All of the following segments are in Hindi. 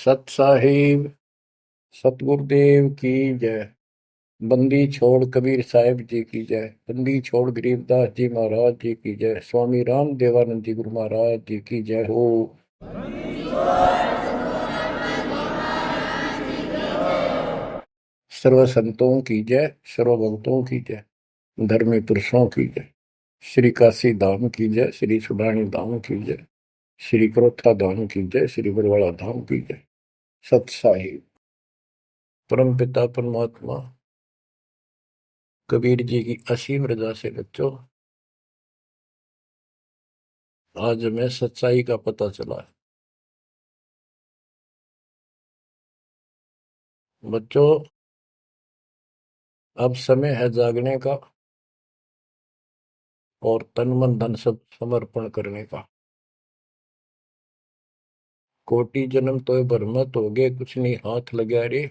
सत साहिब सतगुरुदेव की जय। बंदी छोड़ कबीर साहिब जी की जय। बंदी छोड़ गरीबदास जी महाराज जी की जय। स्वामी राम देवानंद जी गुरु महाराज जी की जय हो। सर्व संतों की जय, सर्व भक्तों की जय, धर्मी पुरुषों की जय। श्री काशी धाम की जय, श्री सुडानी धाम की जय, श्री क्रोथा धाम की जय, श्री बरवाड़ा धाम की जय। सत साहिब परम पिता परमात्मा कबीर जी की असीम रजा से बच्चों आज हमें सच्चाई का पता चला है। बच्चों अब समय है जागने का और तन मन धन सब समर्पण करने का। कोटि जन्म तो भरमत हो गए, कुछ नहीं हाथ लगा रे।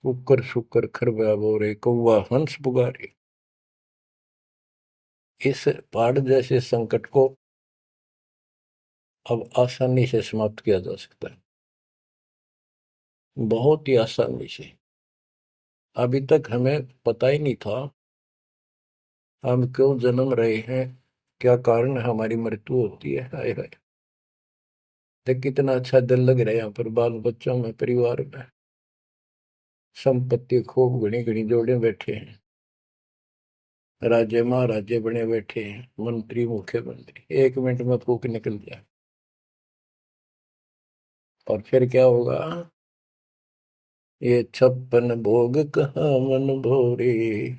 कुकर शुकर खरबा बोरे, कौवा हंस पुगारे। इस पहाड़ जैसे संकट को अब आसानी से समाप्त किया जा सकता है, बहुत ही आसानी से। अभी तक हमें पता ही नहीं था हम क्यों जन्म रहे हैं, क्या कारण है हमारी मृत्यु होती है। हाय हाय, देख कितना अच्छा दिल लग रहा है यहाँ पर, बाल बच्चों में, परिवार में। संपत्ति खूब घनी घनी जोड़े बैठे हैं, राजे महाराजे बने बैठे हैं, मंत्री मुख्यमंत्री, 1 मिनट में फूक निकल जाए। और फिर क्या होगा? ये 56 भोग कहाँ मन भोरे,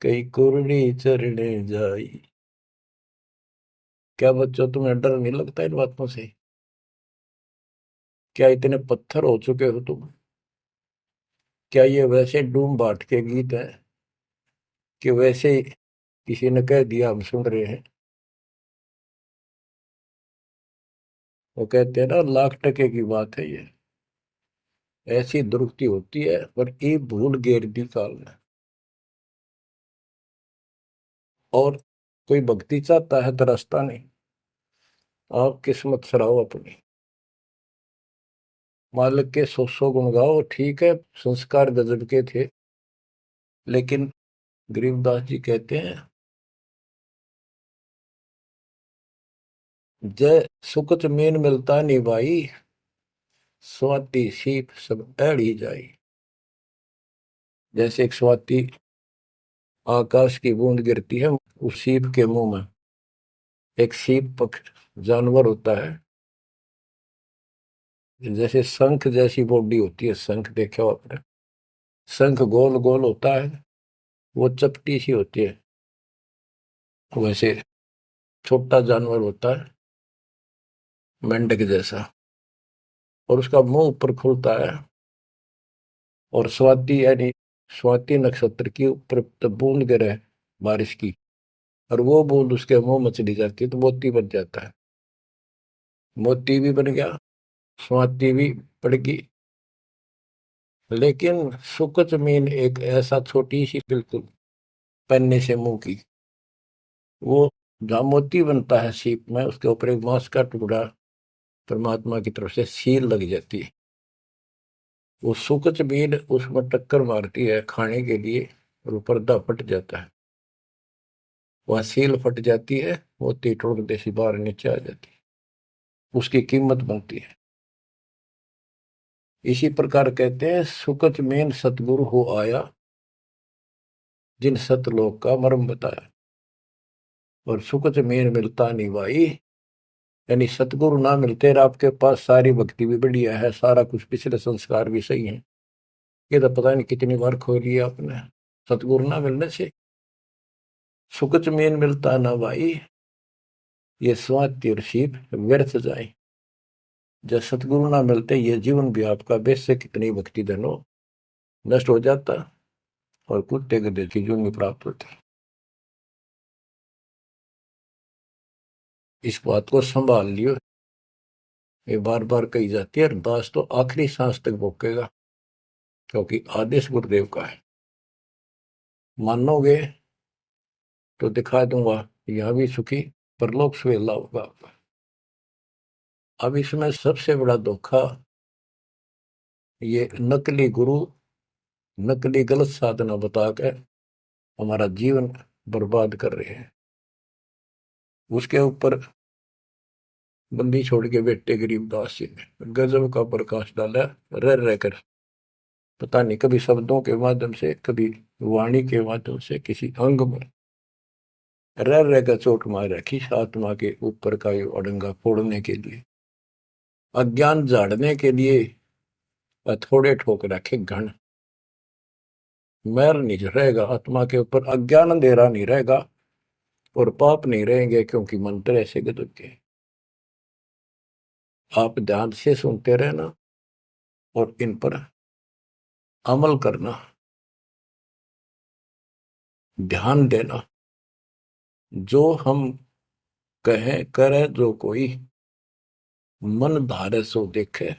कई कुर्री चरणे जाई। क्या बच्चों तुम्हें डर नहीं लगता इन बातों से? क्या इतने पत्थर हो चुके हो तुम? क्या ये वैसे डूम बाट के गीत हैं कि वैसे ही किसी ने कह दिया हम सुन रहे हैं? वो कहते हैं ना, लाख टके की बात है ये। ऐसी दुरुक्ति होती है पर ये भूल गेर दी काल ने। और कोई भक्ति चाहता है तो रास्ता नहीं। आप किस्मत सराहो अपनी, मालिक के 100 गुण गाओ। ठीक है, संस्कार गजब के थे, लेकिन गरीबदास जी कहते हैं, जय सुकच मेन मिलता नहीं भाई, स्वाति सीप सब एड़ी जाई। जैसे एक स्वाति आकाश की बूंद गिरती है उस सीप के मुंह में। एक सीप पक्ष जानवर होता है, जैसे शंख जैसी बॉडी होती है। शंख देखा हो आपने? शंख गोल गोल होता है, वो चपटी सी होती है। वैसे छोटा जानवर होता है, मेंढक जैसा, और उसका मुंह ऊपर खुलता है। और स्वाति यानी स्वाति नक्षत्र की ऊपर तब बूंद गिरे बारिश की, और वो बूंद उसके मुंह में चली जाती है तो मोती बन जाता है। मोती भी बन गया, स्वाति भी पड़ गई। लेकिन सुकच मीन एक ऐसा छोटी सी बिल्कुल पन्ने से मुंह की, वो जहाँ मोती बनता है सीप में, उसके ऊपर एक मांस का टुकड़ा परमात्मा की तरफ से सील लग जाती है। वो सुकच मीन उसमें टक्कर मारती है खाने के लिए, और वो पर्दा फट जाता है। वह सील फट जाती है, मोती टुकड़े से बाहर नीचे आ जाती है, उसकी कीमत बनती है। इसी प्रकार कहते हैं, सुकच मेन सतगुरु हो आया, जिन सतलोक का मर्म बताया। और सुकच मेन मिलता नहीं भाई, यानी सतगुरु ना मिलते और आपके पास सारी भक्ति भी बढ़िया है, सारा कुछ पिछले संस्कार भी सही है, ये तो पता नहीं कितनी बार खो लिया आपने। सतगुरु ना मिलने से सुकच मेन मिलता ना भाई, ये स्वाति और सीप व्यर्थ जाए। जब सतगुरु ना मिलते ये जीवन भी आपका वैसे कितनी भक्ति धन हो नष्ट हो जाता, और कुत्ते गधे की जून प्राप्त होती। इस बात को संभाल लियो, ये बार बार कही जाती है। अरदास तो आखिरी सांस तक भोगेगा, क्योंकि आदेश गुरुदेव का है। मानोगे तो दिखा दूंगा, यहां भी सुखी परलोक सुहेला होगा आपका। अब इसमें सबसे बड़ा धोखा ये नकली गुरु, नकली गलत साधना बता के हमारा जीवन बर्बाद कर रहे हैं। उसके ऊपर बंदी छोड़ के बेटे गरीबदास जी ने गजब का प्रकाश डाला, रह रहकर। पता नहीं कभी शब्दों के माध्यम से, कभी वाणी के माध्यम से, किसी अंग में रह रहकर चोट मार रखी आत्मा के ऊपर का ये अड़ंगा फोड़ने के लिए, अज्ञान झाड़ने के लिए। थोड़े ठोक रखे घन, मैल नहीं रहेगा आत्मा के ऊपर, अज्ञान अंधेरा नहीं रहेगा और पाप नहीं रहेंगे, क्योंकि मंत्र ऐसे गजब के। आप ध्यान से सुनते रहना और इन पर अमल करना, ध्यान देना। जो हम कहें करे जो कोई, मन धारे सो देखे,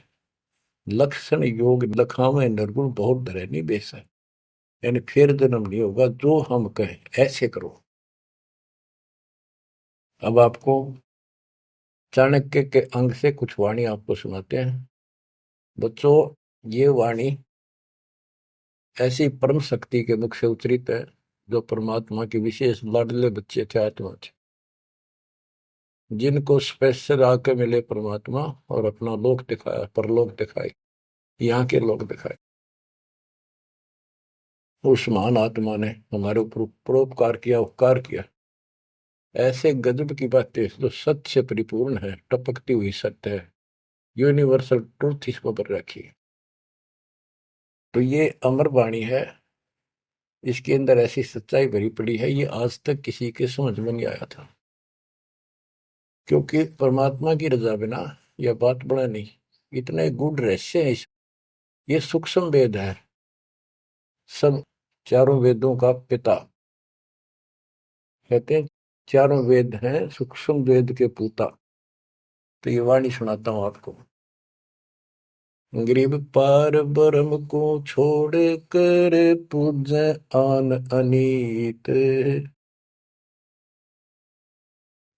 लक्षण योग लखावे निर्गुण बहुत धरे नहीं बेस है। यानी फिर जन्म नहीं होगा, जो हम कहें ऐसे करो। अब आपको चाणक्य के अंग से कुछ वाणी आपको सुनाते हैं। बच्चों, ये वाणी ऐसी परम शक्ति के मुख से उच्चरित है, जो परमात्मा के विशेष लाडले बच्चे थे, आत्मा थे, जिनको स्पेशल आके मिले परमात्मा और अपना लोक दिखाया, परलोक दिखाए, यहाँ के लोक दिखाए। उस महान आत्मा ने हमारे ऊपर परोपकार किया, उपकार किया। ऐसे गजब की बातें जो सत्य से परिपूर्ण है, टपकती हुई सत्य है, यूनिवर्सल ट्रूथ इसको पर रखी। तो ये अमर वाणी है, इसके अंदर ऐसी सच्चाई भरी पड़ी है, ये आज तक किसी के समझ में नहीं आया था। क्योंकि परमात्मा की रजा बिना यह बात बड़ा नहीं। इतने गूढ़ रहस्य है ये सूक्ष्म वेद है, सब चारों वेदों का पिता कहते हैं, चारों वेद हैं सूक्ष्म वेद के पूता। तो ये वाणी सुनाता हूं आपको। गरीब पार ब्रह्म को छोड़ कर पूजे आन अनीत,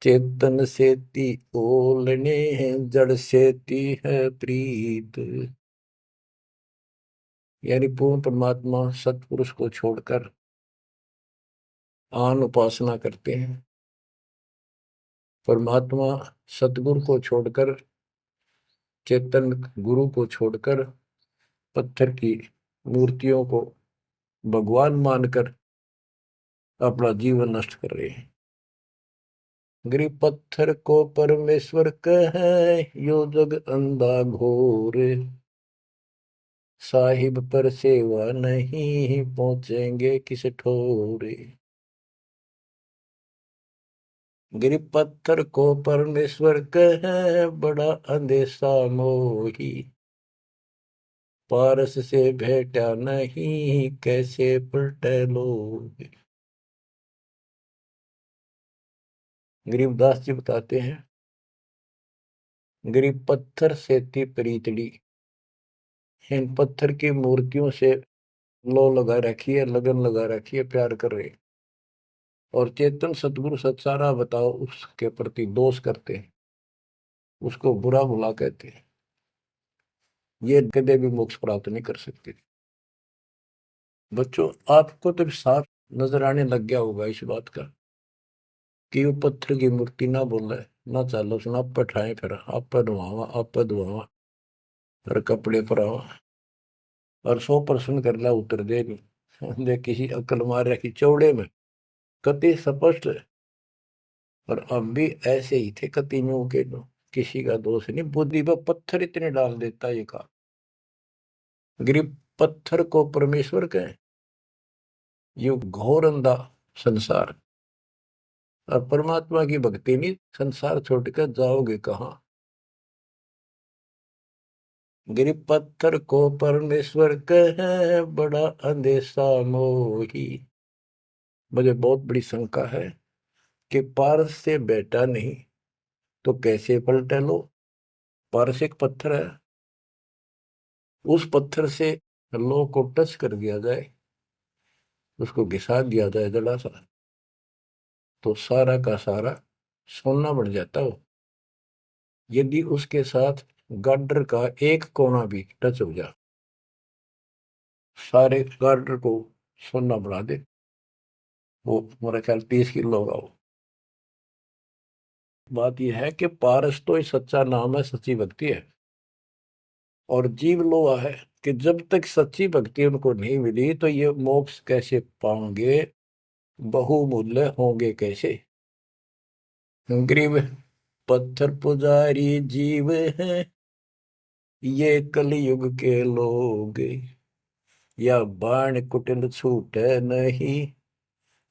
चेतन सेती ओलने जड़ सेती है प्रीत। यानी पूर्ण परमात्मा सतपुरुष को छोड़कर आन उपासना करते हैं। परमात्मा सतगुरु को छोड़कर, चेतन गुरु को छोड़कर पत्थर की मूर्तियों को भगवान मानकर अपना जीवन नष्ट कर रहे हैं। गरीब पत्थर को परमेश्वर कहे, यो जग अंधा घोर, साहिब पर सेवा नहीं पहुंचेंगे किस ठोरे। गरीब पत्थर को परमेश्वर कहे, बड़ा अंदेशा मोही, पारस से भेटा नहीं कैसे पलटे लोग। गरीबदास जी बताते हैं, गरीब पत्थर से थी प्रीतड़ी, इन पत्थर की मूर्तियों से लो लगा रखी है, लगन लगा रखी है, प्यार कर रहे। और चेतन सतगुरु सत्सारा बताओ उसके प्रति दोष करते हैं, उसको बुरा भुला कहते हैं। ये कदे भी मोक्ष प्राप्त नहीं कर सकते। बच्चों, आपको तो साफ नजर आने लग गया होगा इस बात का कि वो पत्थर की मूर्ति ना बोले, ना चालो सुना, आप पर ठाए, फिर आप पर धुआवा, आप पर धुआवा, फिर कपड़े पर आवा और 100% कर ला उतर दे नहीं। दे किसी अकल मार रखी चौड़े में, कति स्पष्ट है। और अब भी ऐसे ही थे कति न्यू के नो, किसी का दोष नहीं, बुद्धि पर पत्थर इतने डाल देता ये का। गरीब पत्थर को परमेश्वर कहे, ये घोर अंधा संसार। और परमात्मा की भक्ति नहीं, संसार छोड़कर जाओगे कहाँ। गरीब पत्थर को परमेश्वर कहे, बड़ा अंदेशा मोही। मुझे बहुत बड़ी शंका है कि पारस से बेटा नहीं तो कैसे पलटे लो। पारस एक पत्थर है, उस पत्थर से लो को टच कर दिया जाए, उसको घिसा दिया जाए जरा सा, तो सारा का सारा सोना बन जाता हो। यदि उसके साथ गार्डर का एक कोना भी टच हो जाए, सारे गार्डर को सोना बना दे, वो मेरा ख्याल 30 किलो होगा वो। बात यह है कि पारस तो ही सच्चा नाम है, सच्ची भक्ति है। और जीव लोहा है कि जब तक सच्ची भक्ति उनको नहीं मिली तो ये मोक्ष कैसे पाएंगे, बहुमूल्य होंगे कैसे। गरीब पत्थर पुजारी जीव हैं ये कलयुग के लोग, या बाण कुटिल छूटे नहीं,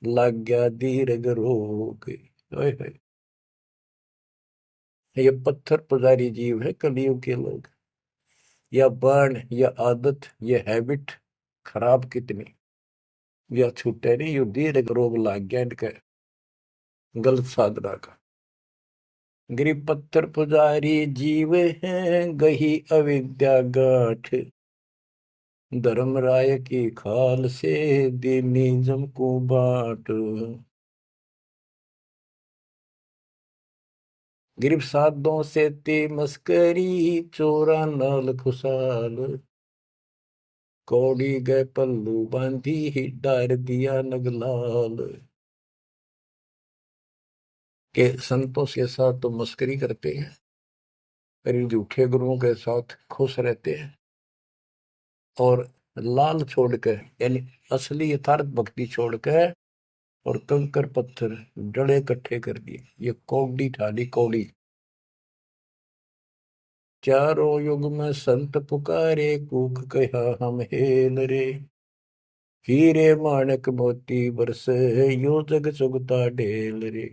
लग गया दीर्घ रोग। ओए होए, ये पत्थर पुजारी जीव है कलयुग के लोग, या बाण या आदत ये हैबिट खराब कितनी, या छूटे नहीं, यू दीर्घ रोग लग गया इनके गलत साधना का। गरीब पत्थर पुजारी जीव हैं गही अविद्या गाठ, धर्म राय की खाल से दीनी जमको बाट। गिरब साधों से ते मस्करी, चोरा नाल खुशाल, कौड़ी गए पल्लू बांधी ही डार दिया नगलाल। के संतों के साथ तो मस्करी करते हैं, पर इन झूठे गुरुओं के साथ खुश रहते हैं, और लाल छोड़कर यानी असली यथार्थ भक्ति छोड़कर और कंकर पत्थर डले इकट्ठे कर दिए, ये कौड़ी ठाली कौड़ी। चारों युग में संत पुकारे, कूक कहा हम हेल रे, हीरे माणक मोती बरसे यो जग चुगता ढेल रे।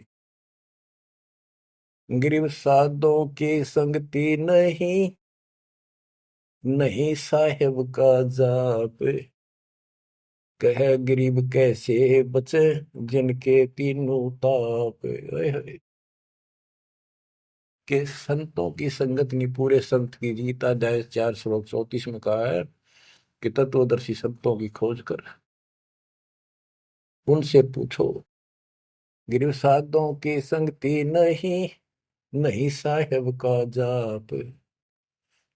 गरीब साधों की संगति नहीं, नहीं साहेब का जाप, कह गरीब कैसे बचे जिनके तीनों ताप। ओए होए, के संतों की संगत नहीं, पूरे संत की गीता अध्याय 4 श्लोक 34 में कहा है कि तत्वदर्शी संतों की खोज कर उनसे पूछो। गिरव साधों की संगति नहीं, नहीं साहेब का जाप,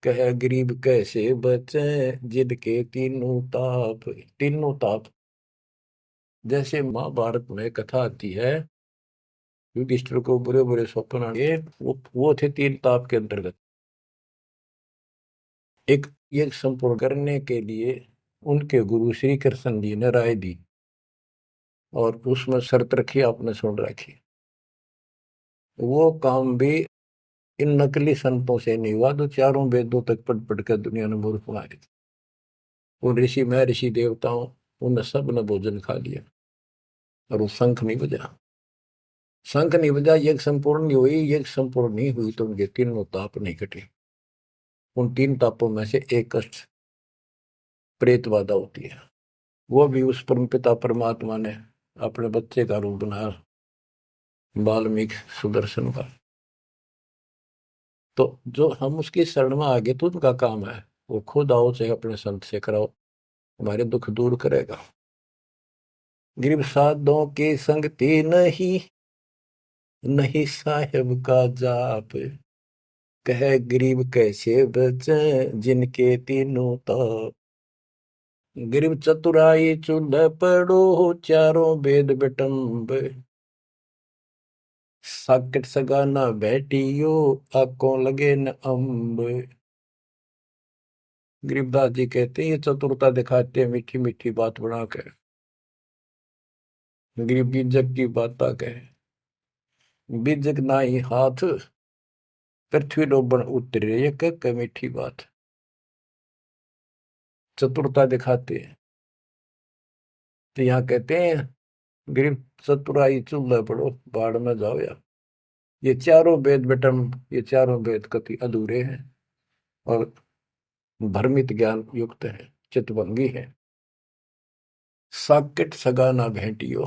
कह गरीब कैसे बचे जिनके तीनों ताप। तीनों ताप, जैसे महाभारत में कथा आती है, युधिष्ठिर को बुरे बुरे स्वप्न आए, वो थे तीन ताप के अंतर्गत। एक ये संपूर्ण करने के लिए उनके गुरु श्री कृष्ण जी ने राय दी, और उसमें शर्त रखी, आपने सुन रखी। वो काम भी इन नकली संतों से नहीं हुआ तो चारों वेदों तक पढ़ पढ़ कर दुनिया ने मूर्ख बनाए। उन ऋषि में ऋषि देवताओं, उन सब ने भोजन खा लिया और वो शंख नहीं बजा। शंख नहीं बजा, यज्ञ संपूर्ण नहीं हुई, यज्ञ संपूर्ण नहीं हुई तो उनके तीनों ताप नहीं कटे। उन तीन तापों में से एक कष्ट प्रेत बाधा होती है, वो भी उस परमपिता परमात्मा ने अपने बच्चे का रूप बनाया, वाल्मीकि सुदर्शन का। तो जो हम उसकी शरण में आगे तो उनका काम है, वो खुद आओ चाहे अपने संत से कराओ, हमारे दुख दूर करेगा। गरीब साधों की संगति नहीं, नहीं साहेब का जाप, कह गरीब कैसे बचे जिनके तीनों ताप। गरीब चतुराई चूल्हे पड़ो, चारों वेद बिटम्ब, साकिट सगाना बैठियो, आंखों लगे न अम्ब। गरीबदास जी कहते हैं ये चतुरता दिखाते हैं मीठी मीठी बात बना कर, गरीब बीजक की बात कहे, बीजक ना ही हाथ, पृथ्वी डोबन उतरे, ये कह मीठी बात। चतुरता दिखाते हैं, तो यहाँ कहते हैं गरीब चतुराई चूल्हे पड़ो, बाढ़ में जाओ यार। ये चारों वेद बेटम, ये चारों वेद कति अधूरे हैं और भ्रमित ज्ञान युक्त है, चितभंगी है। साकिट सगा ना भेंटियो,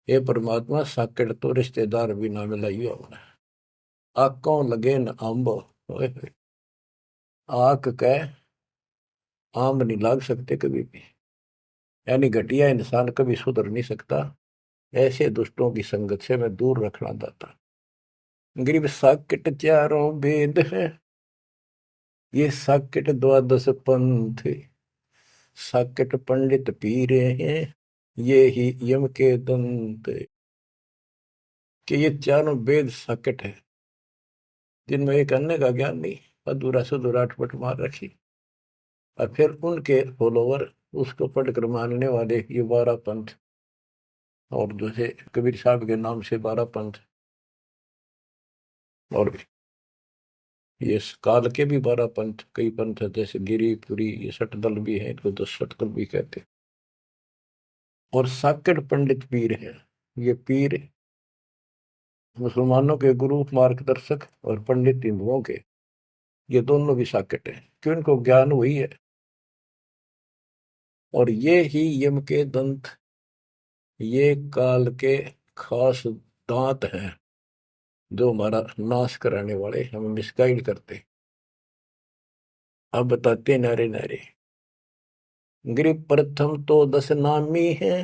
हे परमात्मा साकिट तो रिश्तेदार भी ना मिलाइयो हमने। आंखों लगे न आंब, आंख कह आम नहीं लाग सकते कभी भी, यानी घटिया इंसान कभी सुधर नहीं सकता। ऐसे दुष्टों की संगत से मैं दूर रखना चाहता। गरीब साकेट चारों वेद है, ये साकेट द्वादश पंथ, साकेट पंडित पीरे हैं, ये ही यम के दंत। कि ये चारों वेद साकेट है, जिनमें एक अन्य का ज्ञान नहीं, अधूरा सुधूरा अटपट मार रखी। और फिर उनके फॉलोवर उसको पढ़कर मानने वाले ये 12 पंथ, और जैसे कबीर साहब के नाम से 12 पंथ, और ये काल के भी 12 पंथ, कई पंथ है, जैसे गिरिपुरी, ये सटदल भी है, इनको 10 सटदल भी कहते हैं। और साकेट पंडित पीर है, ये पीर मुसलमानों के गुरु मार्गदर्शक और पंडित हिंदुओं के, ये दोनों भी साकेट है, क्यों इनको ज्ञान वही है। और ये ही यम के दंत, ये काल के खास दांत हैं, जो हमारा नाश कराने वाले, हमें मिसगाइड करते। अब बताते नारे नारे। गिरि प्रथम तो 10 नामी है,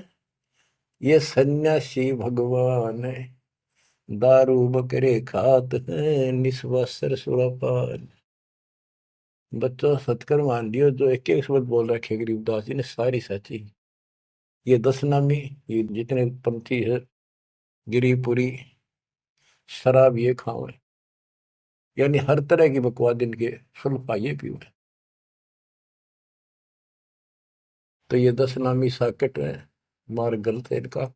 ये सन्यासी भगवान है, दारू बकरे खात है, निस्वासर सुरापान। बच्चों सत्कर मान लियो, जो एक एक शब्द बोल रखे गरीबदास जी ने सारी सच्ची। ये 10 नामी, ये जितने पंथी है, गिरिपुरी, शराब ये खाओ, यानी हर तरह की बकवाद इनके सुल्फा ये पीवे। तो ये 10 नामी साकेट है, मार्ग गलत है इनका,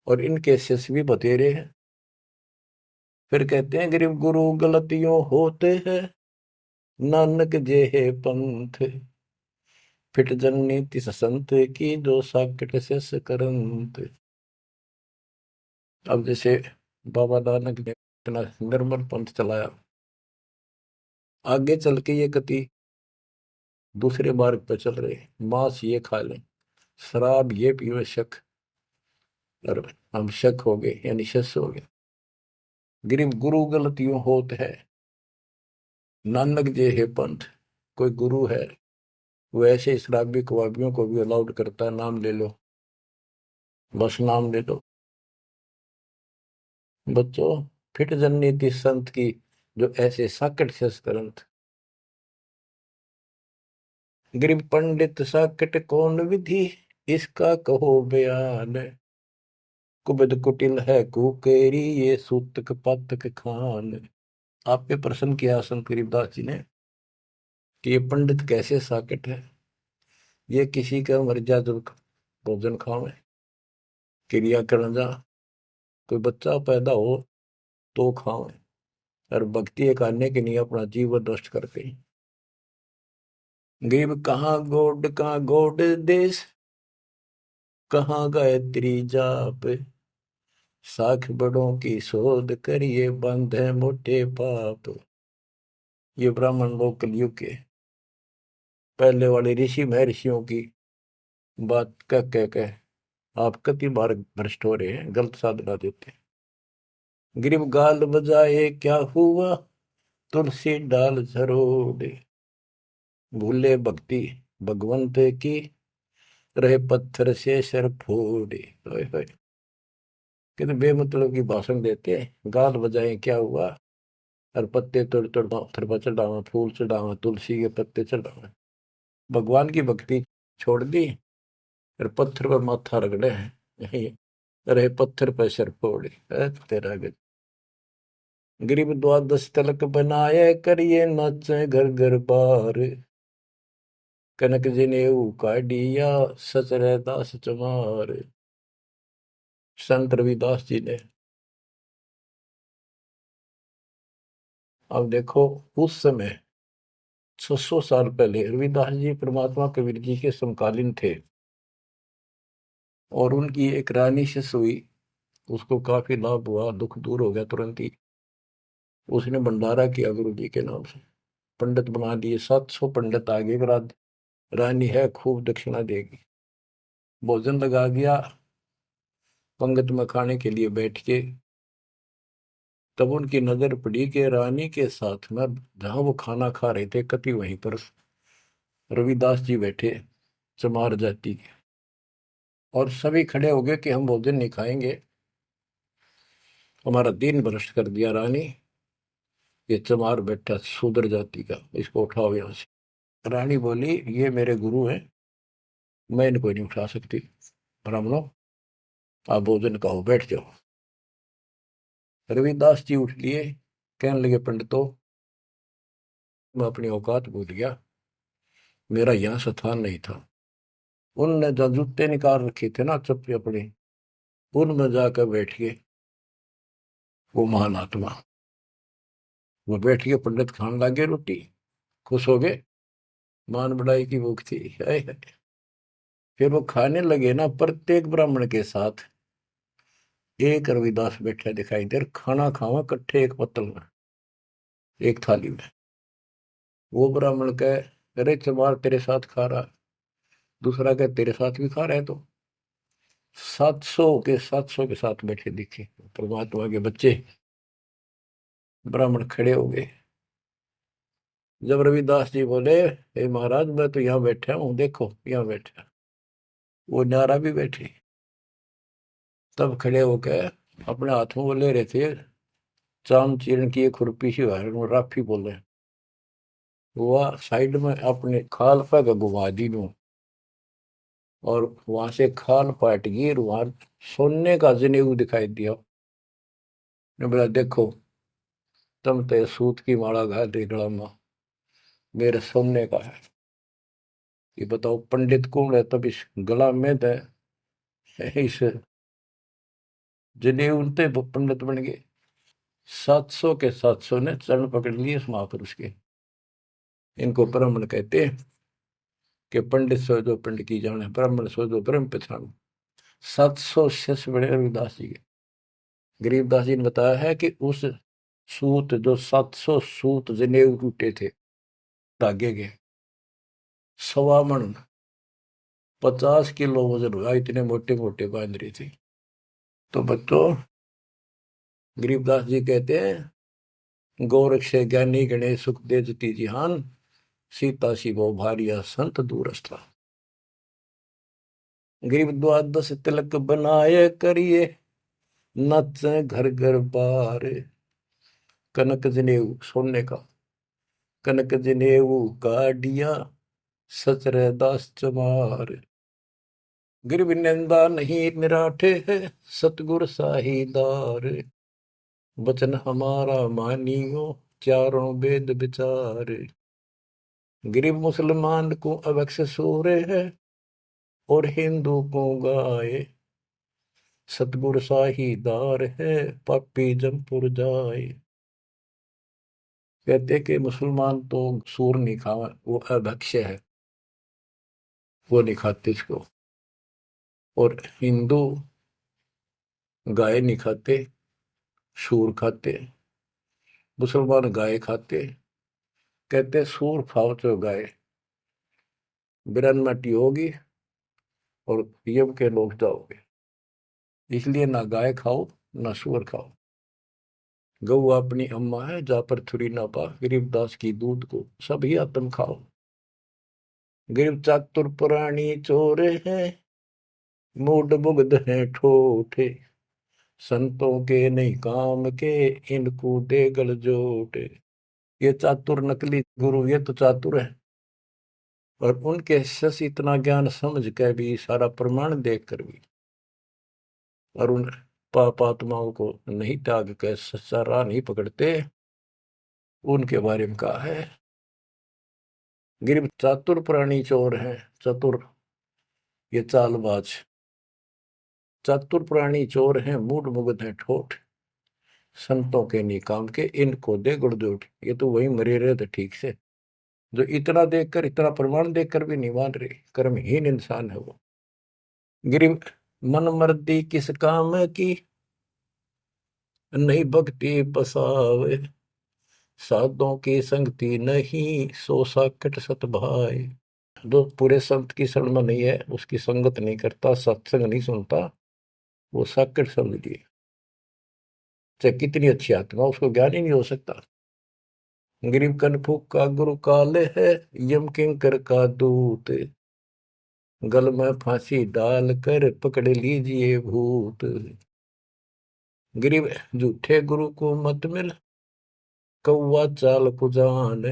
और इनके शिष्य भी बतेरे हैं। फिर कहते हैं गरीब गुरु गलतियों होते हैं, नानक जे है पंथ, फिट जननी तिस संत की, जो साकेट शिष करंत। अब जैसे बाबा नानक ने इतना निर्मल पंथ चलाया, आगे चल के ये कति दूसरे मार्ग पर चल रहे, मांस ये खा लें, शराब ये पीवे शक, और हम शक हो गए, यानी शस हो गए। गरीब गुरु गलतियों होत है, नानक जे है पंथ। कोई गुरु है, वो ऐसे शराबी कबाबियों को भी अलाउड करता है, नाम ले लो, बस नाम ले लो। बच्चों फिट जननीति संत की, जो ऐसे साकट शस करंत। गरीब पंडित साकट कौन विधि, इसका कहो बयान, कुबद कुटिल है कुकेरी, ये सूतक पातक खान। आप पे प्रश्न किया संत गरीबदास जी ने कि ये पंडित कैसे साकट है, ये किसी का मर्यादा भोजन खावे, क्रिया करना जा, कोई बच्चा पैदा हो तो खावे, और भक्ति करने के लिए अपना जीवन नष्ट करते हैं। गरीब कहाँ गोड देश, कहाँ गायत्री जाप, साख बड़ों की शोध करिए, बंधे मोटे पाप। ये ब्राह्मण लोग कलयुग के पहले वाले ऋषि महर्षियों की बात कह आप कति बार भ्रष्ट हो रहे हैं, गलत साधना देते हैं। गिरिब गाल बजाए क्या हुआ, तुलसी डाल झरोड़े, भूले भक्ति भगवंत की, रहे पत्थर से सर फोड़े। कितने बेमतलब की भाषण देते हैं, गाल बजाए क्या हुआ, और पत्ते तोड़ तोड़ पत्थर पर चढ़ावा, फूल चढ़ावा, तुलसी के पत्ते चढ़ावा, भगवान की भक्ति छोड़ दी, और पत्थर पर माथा रगड़े हैं, रहे पत्थर पर सर फोड़े। तेरा गज गरीब द्वादश तलक बनाए, करिए नाचे घर घर बार, कनक जनेऊ काढ़िया, सच दास चमार। संत रविदास जी ने, अब देखो उस समय 600 साल पहले रविदास जी परमात्मा कबीर जी के समकालीन थे, और उनकी एक रानी शिष्य हुई, उसको काफी लाभ हुआ, दुख दूर हो गया तुरंत ही। उसने भंडारा किया गुरु जी के नाम से, पंडित बना दिए, 700 पंडित आगे, रानी है खूब दक्षिणा देगी। भोजन लगा दिया, पंगत में खाने के लिए बैठ के, तब उनकी नजर पड़ी कि रानी के साथ में जहां वो खाना खा रहे थे, कति वहीं पर रविदास जी बैठे, चमार जाति के। और सभी खड़े हो गए कि हम भोजन नहीं खाएंगे, हमारा दिन भ्रष्ट कर दिया रानी, ये चमार बैठा शूद्र जाति का, इसको उठाओ यहाँ से। रानी बोली ये मेरे गुरु हैं, मैं इनको नहीं उठा सकती। ब्राह्मणों आप भोजन कहो, बैठ जाओ। रविदास जी उठ लिए, कहने लगे पंडितों मैं अपनी औकात भूल गया, मेरा यहाँ स्थान नहीं था। उनने जो जूते निकाल रखे थे ना चप्पे अपने, उनमें जाकर बैठ गए वो महान आत्मा। वो बैठ के पंडित खाने लगे रोटी, खुश हो गए, मान बढ़ाई की भूख थी। हाय हाय। फिर वो खाने लगे ना, प्रत्येक ब्राह्मण के साथ एक रविदास बैठा दिखाई दे, खाना खावा कट्ठे एक पत्तल में, एक थाली में। वो ब्राह्मण कहे अरे चमार तेरे साथ खा रहा, दूसरा कहे तेरे साथ भी खा रहे, तो 700 के साथ बैठे दिखे परमात्मा के बच्चे। ब्राह्मण खड़े हो गए। जब रविदास जी बोले हे महाराज मैं तो यहाँ बैठा हूँ, देखो यहाँ बैठा, वो नारा भी बैठे। तब खड़े होकर अपने हाथों में ले रहे थे चाम चीरण की एक खुरपी सी राफी बोले, वह साइड में अपने खाल पर घुमा दी नू, और वहां से खाल पाट गई, वहां सोने का जनेऊ दिखाई दिया। ने बोला देखो तुम तो सूत की माला घाल रही गला में, मेरे सोने का है। ये बताओ पंडित कौन है, तब इस गला में तो इस जनेऊ उनते पंडित बन गए। 700 के 700 ने चरण पकड़ लिए इस महापुरुष के। इनको ब्राह्मण कहते हैं कि पंडित सो जो पिंड की जाने, ब्राह्मण सो जो ब्रह्म पहचान। 700 शिष्य बड़े रविदास जी के। गरीबदास जी ने बताया है कि उस सूत जो 700 सूत जनेऊ टूटे थे धागे के, 1.25 मन 50 किलो वजन हुआ, इतने मोटे मोटे बांध रही थी। तो बच्चों गरीबदास जी कहते हैं गोरख से ज्ञानी गणेश सुख दे जती जिहान, सीता शिवो भारिया संत दूरस्था। गरीब द्वादश तिलक बनाए करिए, नच घर घर बार। कनक जनेऊ सोने का, कनक जनेऊ काडिया सचरे दास चमार। गिरव निंदा नहीं निराठे है, सतगुर साहीदार। वचन हमारा मानियो, चारों वेद विचार। गरीब मुसलमान को अवक्ष सूरे है, और हिंदू को गाए। सतगुर साहीदार है, पापी जमपुर जाए। कहते कि मुसलमान तो सूर नहीं खावा, वो अभक्ष्य है, वो नहीं खाते इसको। और हिंदू गाय नहीं खाते, सूर खाते। मुसलमान गाय खाते। कहते सूर खाओ तो गाय बिरनमटी होगी और यम के लोग जाओगे, इसलिए ना गाय खाओ ना सूअर खाओ। गऊ अपनी अम्मा है, जा पर थुरी ना पा, गरीबदास की दूध को सभी आत्म खाओ। गरीब चातुर पुरानी चोरे हैं, मूड मुग्ध है ठोठे। संतों के नहीं काम के, इनको दे गल जोटे। ये चातुर नकली गुरु ये तो चातुर है, और उनके शिष्य इतना ज्ञान समझ के भी, सारा प्रमाण देख कर भी, और उन पाप आत्माओं को नहीं त्याग कर सच्चा राह नहीं पकड़ते। उनके बारे में कहा है गिर चातुर प्राणी चोर है। चतुर ये चालबाज, चातुर प्राणी चोर हैं, मूड मुग्ध है ठोठ। संतों के नहीं काम के, इनको दे गुड़जोट। ये तो वही मरे रहे थे ठीक से, जो इतना देखकर, इतना प्रमाण देखकर भी नहीं मान रहे, कर्महीन इंसान है वो। गिरी मन मर्दी किस काम की, नहीं भक्ति पसावे। साधों की संगति नहीं, सो साकट सत भाई। जो पूरे संत की शरण में नहीं है, उसकी संगत नहीं करता, सत्संग नहीं सुनता, वो साकट समझ लिए। चाहे कितनी अच्छी आत्मा, उसको ज्ञान ही नहीं हो सकता। गरीब कनफूक का गुरु काले है, यम किंकर का दूत। गल में फांसी डाल कर पकड़ लीजिए भूत। गरीब झूठे गुरु को मत मिल, कौवा चाल कुजान,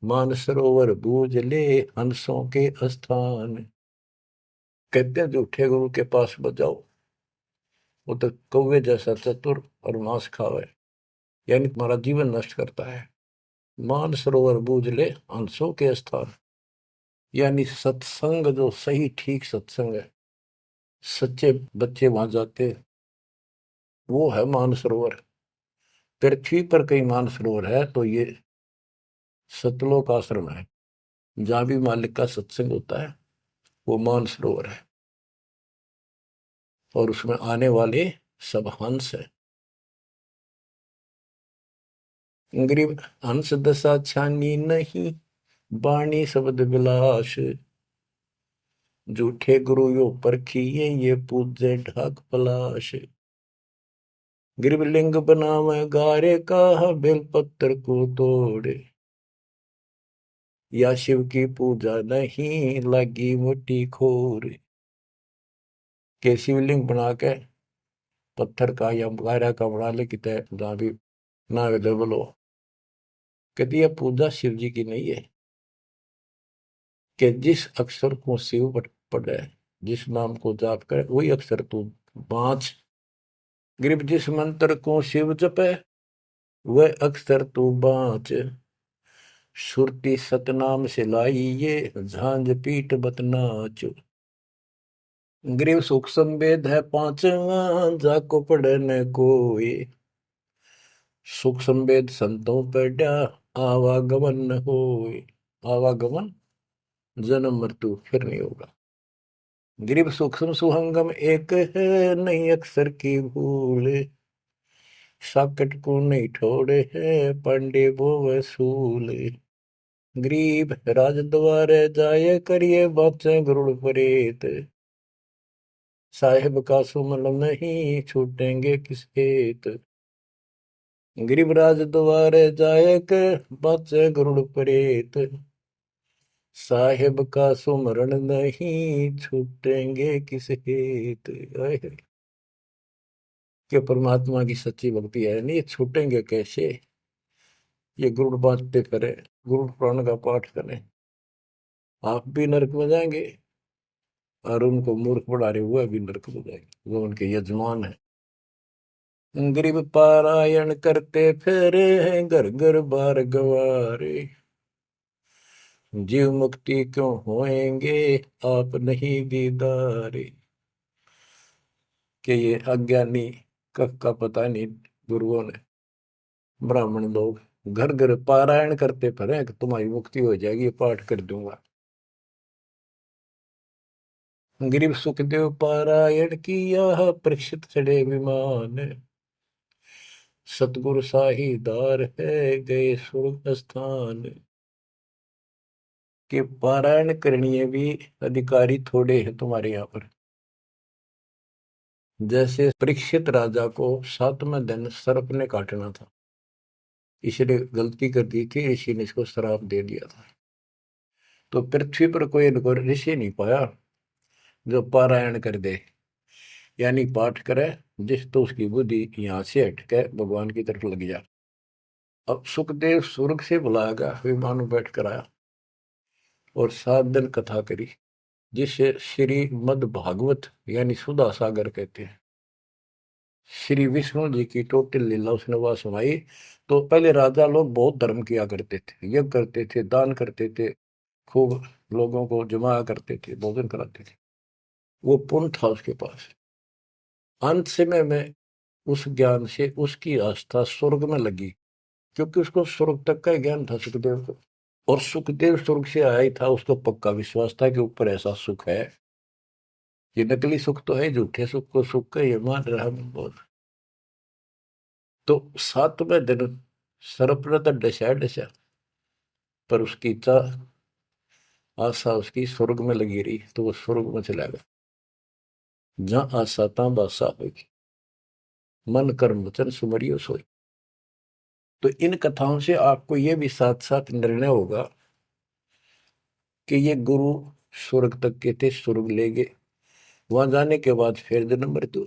मानसरोवर बूझ ले, हंसों के स्थान। कहते हैं झूठे गुरु के पास बजाओ, वो तो कौवे जैसा चतुर और मांस खावे, यानी तुम्हारा जीवन नष्ट करता है। मानसरोवर बूझ ले, हंसों के स्थान, यानी सत्संग जो सही ठीक सत्संग है, सच्चे बच्चे वहां जाते, वो है मानसरोवर। पृथ्वी पर कई मानसरोवर है, तो ये सतलोक आश्रम है, जहां भी मालिक का सत्संग होता है, वो मानसरोवर है। और उसमें आने वाले सब हंस है। गरीब हंस दशा छानी नहीं, बाणी शब्द विलास। झूठे गुरु यो परखिए, ये पूजे ढाक पलाश। गरीब लिंग बनावे गारे का, बेलपत्र को तोड़े। या शिव की पूजा नहीं, लगी मोटी खोर। के शिवलिंग बना के पत्थर का या गारा का बना ले, कितने जहां भी ना अवेलेबल हो, कहती है पूजा शिव जी की नहीं है। कि जिस अक्षर को शिव पढ़े, जिस नाम को जाप करे, वही अक्षर तू बाँच। गरीब जिस मंत्र को शिव जपे, वह अक्षर तू बाँच। सुरती सतनाम से लाई ये, झांझ पीठ बतनाच। गरीब सुख संवेद है पांचवा, जाको पढ़े न कोई। सुख संवेद संतों पढ़ा, आवागमन न होए। आवागमन जन्म मृत्यु फिर नहीं होगा। गरीब सूक्ष्म सुहंगम एक है, नहीं अक्षर की भूल। साकट को नहीं ठोड़े है, पांडे वो वसूल। गरीब राज द्वारे जाए, करिए बातें गरुड़ परेत। साहेब का सुमन नहीं, छूटेंगे किस हेत। गरीब राज द्वारे जाए, कर बातें गरुड़ परेत। साहेब का सुमरण नहीं, छूटेंगे किस हेत। कि परमात्मा की सच्ची भक्ति है नहीं, छूटेंगे कैसे। ये गुरुड़ बांटते करें, गुरुड़ पुराण का पाठ करें, आप भी नरक में जाएंगे, और उनको मूर्ख बना रहे हुए भी नरक में जाएंगे, वो उनके यजमान है। गरीब पारायण करते फिरे हैं, घर घर बार गवारे। जीव मुक्ति क्यों होएंगे, आप नहीं दीदारे। कि ये अज्ञानी कब का पता नहीं, गुरुओं ने, ब्राह्मण लोग घर घर पारायण करते फिरे कि तुम्हारी मुक्ति हो जाएगी, पाठ कर दूंगा। गरीब सुखदेव पारायण किया, परीक्षित चढ़े विमान। सतगुरु साहीदार है, गए स्वर्ग स्थान। के पारायण करनी भी अधिकारी थोड़े हैं तुम्हारे यहाँ पर। जैसे परीक्षित राजा को 7वें दिन सर्प ने काटना था, इसने गलती कर दी थी, ऋषि ने इसको श्राप दे दिया था। तो पृथ्वी पर कोई ऋषि नहीं पाया जो पारायण कर दे, यानी पाठ करे, जिस तो उसकी बुद्धि यहाँ से हटके भगवान की तरफ लग जा। अब सुखदेव स्वर्ग से बुलाया, विमान में बैठ कर आया और 7 दिन कथा करी, जिसे श्रीमद् भागवत यानी सुधा सागर कहते हैं। श्री विष्णु जी की टोटल लीला उसने वह सुनाई। तो पहले राजा लोग बहुत धर्म किया करते थे, यज्ञ करते थे, दान करते थे, खूब लोगों को जमा करते थे, भोजन कराते थे, वो पुण्य था उसके पास। अंत समय में उस ज्ञान से उसकी आस्था स्वर्ग में लगी, क्योंकि उसको स्वर्ग तक का ज्ञान था सुखदेव को। और सुखदेव स्वर्ग से आया ही था, उसको पक्का विश्वास था कि ऊपर ऐसा सुख है। ये नकली सुख तो है, झूठे सुख को सुख का ये मान रहा बहुत। तो 7वें दिन सर्प ने तो डसा डसा, पर उसकी इच्छा आशा उसकी स्वर्ग में लगी रही, तो वो स्वर्ग में चला गया। जहां आशा तहां बासा होगी, मन कर्म वचन सुमरियो सोई। तो इन कथाओं से आपको ये भी साथ साथ निर्णय होगा कि ये गुरु स्वर्ग तक के थे, स्वर्ग ले गए, वहां जाने के बाद फिर जन्म मृत्यु।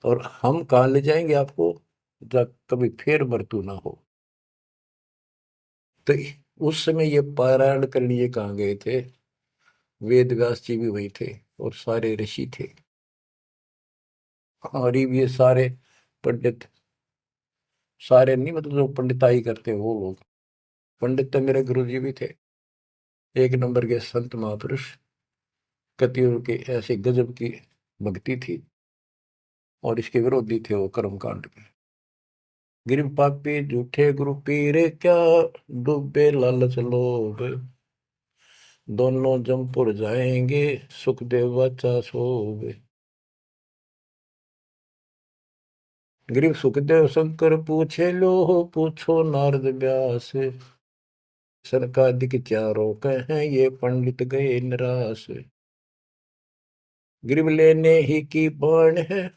और हम कहाँ ले जाएंगे आपको, जब कभी फिर मृत्यु ना हो। तो उस समय ये पारायण करने ये कहाँ गए थे? वेद व्यास जी भी वही थे और सारे ऋषि थे, और ये सारे पंडित, सारे नहीं मतलब जो पंडिताई करते वो लोग। पंडित तो मेरे गुरु जी भी थे, एक नंबर के संत महापुरुष। कतियों की ऐसी गजब की भक्ति थी, और इसके विरोधी थे वो कर्म कांड के। गिर पापी झूठे गुरु पीरे क्या, डूबे लालच लोभ, दोनों जमपुर जाएंगे, सुखदेव वाचा सोवे। ग्रीव सुखदेव शंकर पूछे लो, पूछो नारद व्यास, सनकादिक चारों कहें ये पंडित गए निराश। ग्रीव लेने ही की बाण है,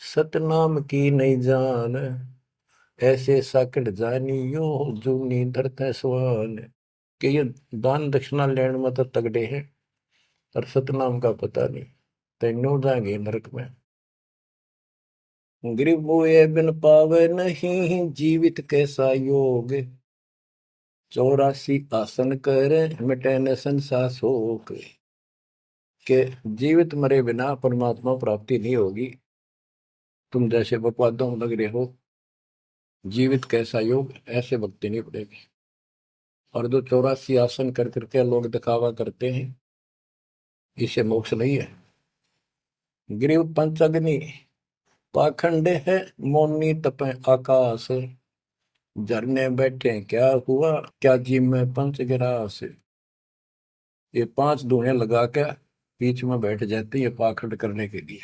सतनाम की नहीं जान, ऐसे साकट जानियो, जूनी धरते स्वान। कि ये दान दक्षिणा लेने में तो तगड़े हैं, और सतनाम का पता नहीं, तेनों जाएंगे नरक में। ग्रीव मोए बिन पावे नहीं, जीवित कैसा योग, 84 आसन करे, मिटे न संसार शोक। के जीवित मरे बिना परमात्मा प्राप्ति नहीं होगी। तुम जैसे बकवादों में लग रहे हो, जीवित कैसा योग, ऐसे भक्ति नहीं पड़ेगी। और जो 84 आसन कर करके लोग दिखावा करते हैं, इसे मोक्ष नहीं है। ग्रीव पंचअग्नि पाखंड है, मौनी तपे आकाश, झरने बैठे क्या हुआ, क्या जी में पंच गिरास। ये 5 धुएं लगा के बीच में बैठ जाते हैं, ये पाखंड करने के लिए।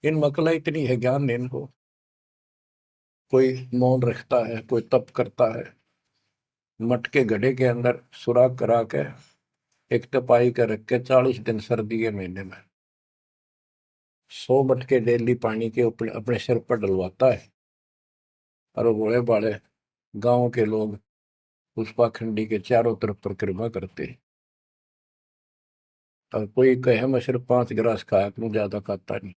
इन मकला इतनी है ज्ञान नहीं इनको। कोई मौन रखता है, कोई तप करता है, मटके घड़े के अंदर सुराख करा के एक तपाई कर रख के 40 दिन सर्दी के महीने में 100 मटके डेली पानी के ऊपर अपने सिर पर डलवाता है, और वो बड़े बड़े गांव के लोग उस पाखंडी के चारों तरफ परिक्रमा करते हैं। और कोई कहे मैं सिर्फ 5 गिलास खाया करूं, ज्यादा खाता नहीं।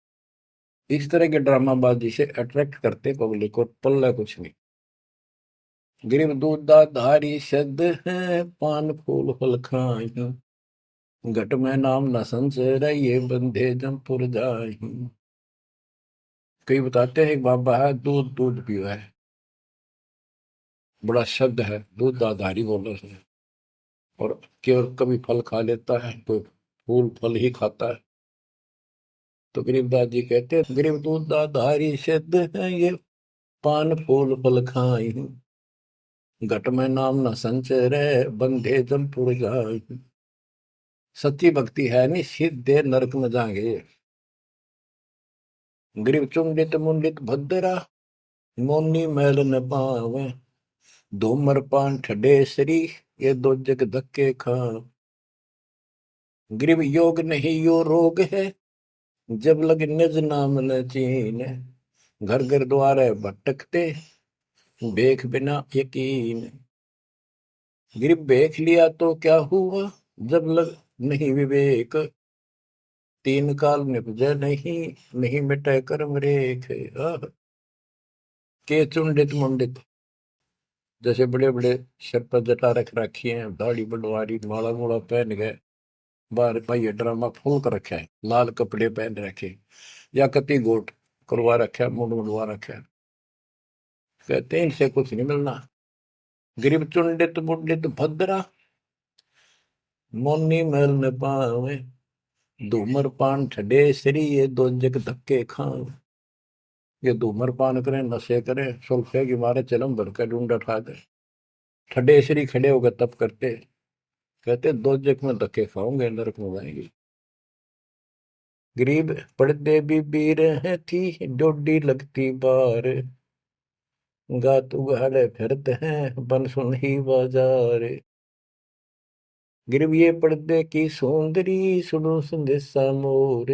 इस तरह के ड्रामाबाजी से अट्रैक्ट करते पब्लिक को, पल्ला कुछ नहीं। गिरिव दूधा धारी शब्द है, पान फूल फल खाई, घट में नाम न संचर, ये बंधे जमपुर जाई। कई बताते हैं एक बाबा है, दूध दूध पियो है, बड़ा शब्द है, दूध दाधारी बोलो है। और केवल कभी फल खा लेता है, कोई फूल फल ही खाता है। तो गरीबदास जी कहते हैं, गरीब दूध दाधारी शब्द है, ये पान फूल फल खाई, घट में नाम न संचर, बंधे जमपुर जाई। सच्ची भक्ति है नहीं, सीधे नरक में जाएंगे। ग्रीव चुंडित मुंडित भद्रा, मोनी मैल न पावे, धूमर पान ठडेसरी, ये दो जग धक्के खा। ग्रीव योग नहीं यो रोग है, जब लग निज नाम न चीन, घर घर द्वारे भटकते, बेख बिना यकीन। ग्रीव बेख लिया तो क्या हुआ, जब लग नहीं विवेक, तीन काल निपजे नहीं, नहीं मिटे कर्म रेख। के चुंडित मुंडित, जैसे बड़े बड़े सिर पर जटा रख रखी है, दाढ़ी बंडवारी, माला मूला पहन गए, बाहर भाई ड्रामा फूल कर रखा है, लाल कपड़े पहन रखे, या कति गोट करवा रखा है, मुंड मुंडवा रखा है। कहते हैं इनसे कुछ नहीं मिलना। गरीब चुंडित मुंडित भद्रा, मोनी मैल न पावे, धूमर पान ठडे श्री, ये दो जग धक्के खाओ। ये धूमर पान करें, नशे करें, सुल्फे की मारे चलम भर कर ढूंढ उठा दे, ठडे श्री खड़े होकर तप करते, कहते दो जग में धक्के खाओगे, नरक में जाएंगे। गरीब पड़ते भी बीर है थी, डोडी लगती बार, गात उगाड़े फिरते हैं, बन सुन ही बाजार। गरीब ये पर्दे की सौंदरी, सुनो संदेशा मोर,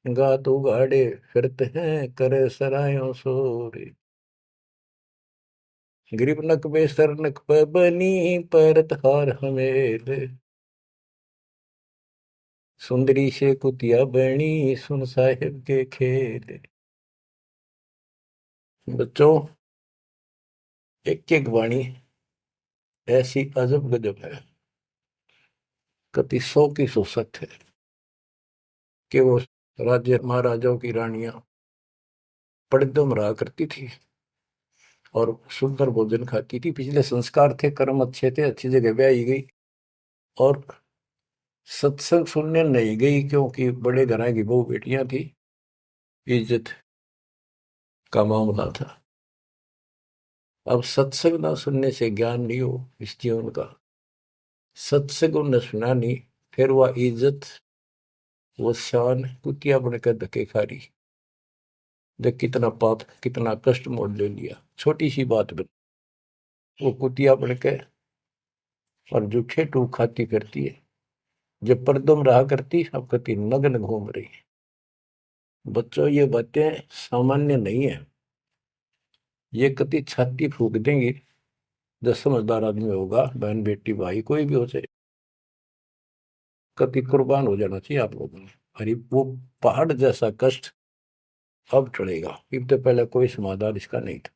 गात उगाड़े फिरते हैं, करे सरायों शोर। गरीब नक बेसर नक पे बनी, पैरत हार हमेल, सुंदरी से कुतिया बनी, सुन साहिब के खेल। बच्चों, एक एक वाणी ऐसी अजब गजब है, कति 100 की 100 सत्य है कि वो राज्य महाराजाओं की रानियां पर्दों में रहा करती थी और सुंदर भोजन खाती थी। पिछले संस्कार थे, कर्म अच्छे थे, अच्छी जगह ब्याही गई और सत्संग सुनने नहीं गई क्योंकि बड़े घरां की बहू बेटियां थी, इज्जत का मामला था। अब सत्संग ना सुनने से ज्ञान नहीं हो इस जीवन का, सत्संग उन्हें सुना नहीं, फिर वह इज्जत वो शान कुतिया बनकर धक्के खा रही। देख कितना पाप, कितना कष्ट मोल ले लिया छोटी सी बात बन, वो कुतिया बनके और जूठे टूक खाती फिरती है। जब पर्दों में रहा करती अब कति नग्न घूम रही है। बच्चों, ये बातें सामान्य नहीं है, ये कति छाती फूक देंगी। जो समझदार आदमी होगा, बहन बेटी भाई कोई भी हो जाए, कति कुर्बान हो जाना चाहिए आप लोगों ने। अरे वो पहाड़ जैसा कष्ट अब टलेगा, इससे पहले कोई समाधान इसका नहीं था।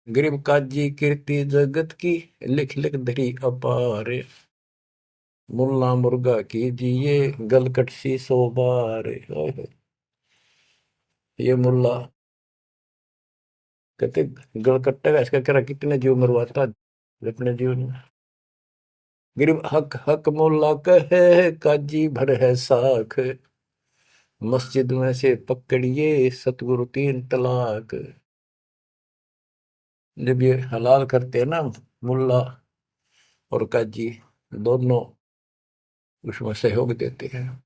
गरीब काजी कीर्ति जगत की, लिख लिख धरी अपार, मुल्ला मुर्गा कीजिए गलकट सी 100 बार। ये मुल्ला कहते गलकट्टा का इसका कह कितने जीव मरवाता अपने जीवन में। गरीब हक हक मुल्ला कहे काजी भर है साख, मस्जिद में से पकड़िए सतगुरु 3 तलाक। जब ये हलाल करते हैं ना, मुल्ला और काजी दोनों उसमें सहयोग देते हैं।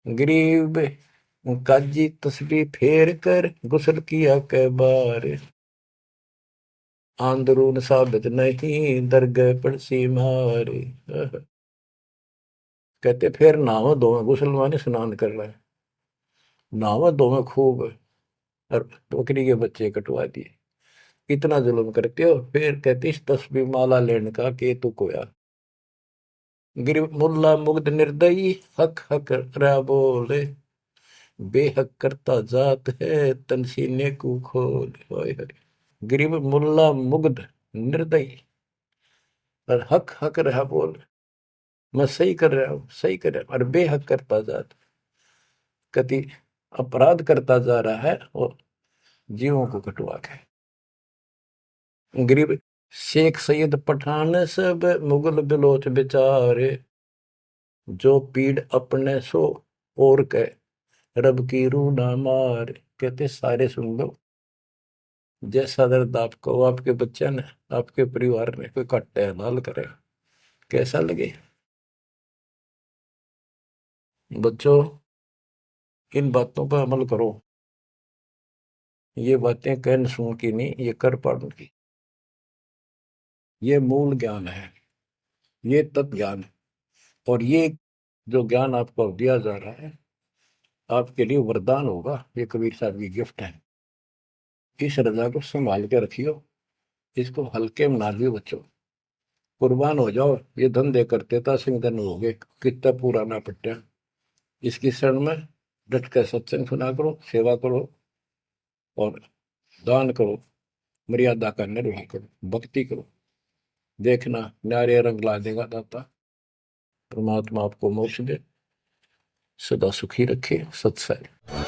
गरीब काजी तस्बीह फेर कर गुस्ल किया कै बार, आंदरून साबित नहीं दरगह पड़सी मार। कहते फिर नहावा धोवे, गुस्ल माने स्नान कर रहा है, नहावा धोवे खूब और बकरी के बच्चे कटवा दिए। इतना जुल्म करते हो, फिर कहते इस तस्बीह माला लेने का के तू कोया। गिर मुल्ला मुग्ध निर्दयी हक हक रा बोले, बेहक करता जात है तनसीने को खोल। गरीब मुल्ला मुग्ध निर्दयी और हक हक रहा बोल, मैं सही कर रहा हूं, सही कर रहा हूं, और बेहक करता जात, कति अपराध करता जा रहा है और जीवों को कटवा के। गरीब शेख सैयद पठान सब मुगल बिलोच बेचारे, जो पीड़ अपने सो और के रब की रूह ना मार। कहते सारे सुन लो, जैसा दर्द आपको आपके बच्चे ने, आपके परिवार में कोई कट्टे हलाल करे, कैसा लगे। बच्चों, इन बातों पर अमल करो। ये बातें कहन सुन की नहीं, ये कर पाड़न की। ये मूल ज्ञान है, ये तत्व ज्ञान है, और ये जो ज्ञान आपको दिया जा रहा है आपके लिए वरदान होगा। ये कबीर साहब की गिफ्ट है। इस रजा को संभाल के रखियो, इसको हल्के में ना लियो बच्चों, कुर्बान हो जाओ। ये धंधे करते था सिंह धन हो गए, कितना पुराना पट्टा। इसकी शरण में डट कर सत्संग सुना करो, सेवा करो और दान करो, मर्यादा का निर्वाह करो, भक्ति करो। देखना न्यारे रंग ला देगा दाता। परमात्मा आपको मोक्ष दे, सदा सुखी रखे। सत्संग।